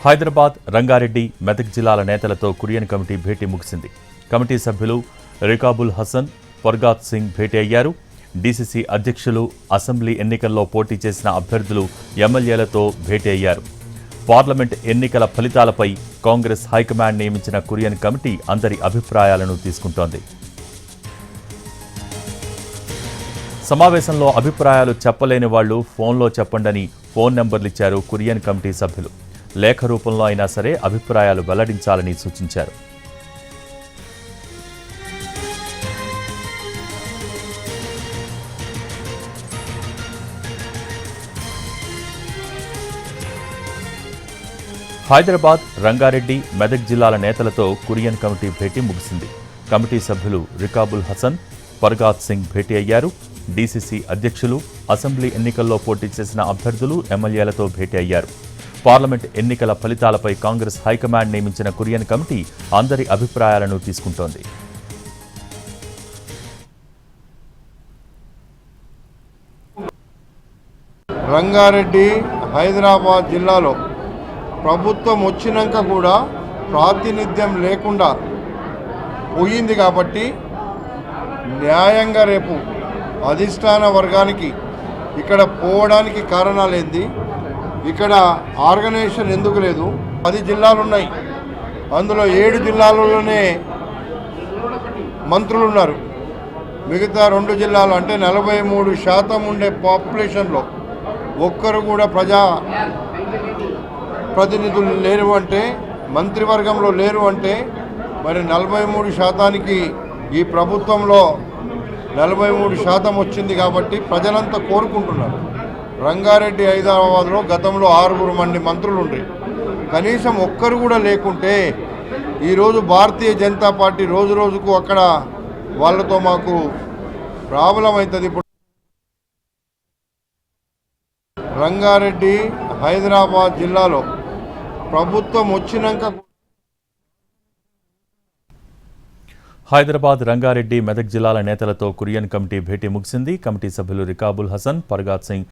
హైదరాబాద్, రంగారెడ్డి, మెదక్ జిల్లాల నేతలతో కురియన్ కమిటీ భేటీ ముగిసింది. కమిటీ సభ్యులు రికాబుల్ హసన్, ఫర్గాత్ సింగ్ భేటీ అయ్యారు. డీసీసీ అధ్యక్షులు, అసెంబ్లీ ఎన్నికల్లో పోటీ చేసిన అభ్యర్థులు, ఎమ్మెల్యేలతో భేటీ అయ్యారు. పార్లమెంట్ ఎన్నికల ఫలితాలపై కాంగ్రెస్ హైకమాండ్ నియమించిన కురియన్ కమిటీ అందరి అభిప్రాయాలను తీసుకుంటోంది. సమావేశంలో అభిప్రాయాలు చెప్పలేని వాళ్లు ఫోన్లో చెప్పండని ఫోన్ నెంబర్లిచ్చారు కురియన్ కమిటీ సభ్యులు. లేఖ రూపంలో అయినా సరే అభిప్రాయాలు వెల్లడించాలని సూచించారు. హైదరాబాద్, రంగారెడ్డి, మెదక్ జిల్లాల నేతలతో కురియన్ కమిటీ భేటీ ముగిసింది. కమిటీ సభ్యులు రికాబుల్ హసన్, ఫర్గాత్ సింగ్ భేటీ అయ్యారు. డీసీసీ అధ్యక్షులు, అసెంబ్లీ ఎన్నికల్లో పోటీ చేసిన అభ్యర్థులు, ఎమ్మెల్యేలతో భేటీ అయ్యారు. పార్లమెంట్ ఎన్నికల ఫలితాలపై కాంగ్రెస్ హైకమాండ్ నియమించిన కురియన్ కమిటీ అందరి అభిప్రాయాలను తీసుకుంటోంది. రంగారెడ్డి, హైదరాబాద్ జిల్లాలో ప్రభుత్వం వచ్చినాక కూడా ప్రాతినిధ్యం లేకుండా పోయింది కాబట్టి న్యాయంగా రేపు అధిష్టాన వర్గానికి ఇక్కడ పోవడానికి కారణాలేంది, ఇక్కడ ఆర్గనైజేషన్ ఎందుకు లేదు. 10 జిల్లాలు ఉన్నాయి, అందులో 7 జిల్లాలలోనే మంత్రులు ఉన్నారు. మిగతా 2 జిల్లాలు అంటే 43% ఉండే పాపులేషన్లో ఒక్కరు కూడా ప్రజా ప్రతినిధులు లేరు అంటే, మంత్రివర్గంలో లేరు అంటే మరి 43%కి ఈ ప్రభుత్వంలో 43% వచ్చింది కాబట్టి ప్రజలంతా కోరుకుంటున్నారు. రంగారెడ్డి, హైదరాబాద్లో గతంలో 6 మంది మంత్రులు ఉండ్రి, కనీసం ఒక్కరు కూడా లేకుంటే ఈరోజు భారతీయ జనతా పార్టీ రోజు రోజుకు అక్కడ వాళ్ళతో మాకు ప్రాబ్లం అవుతుంది. ఇప్పుడు రంగారెడ్డి, హైదరాబాద్ జిల్లాలో ప్రభుత్వం వచ్చినాక హైదరాబాద్, రంగారెడ్డి, మెదక్ జిల్లాల నేతలతో కురియన్ కమిటీ భేటీ ముగిసింది. కమిటీ సభ్యులు రికాబుల్ హసన్, ఫర్గాత్ సింగ్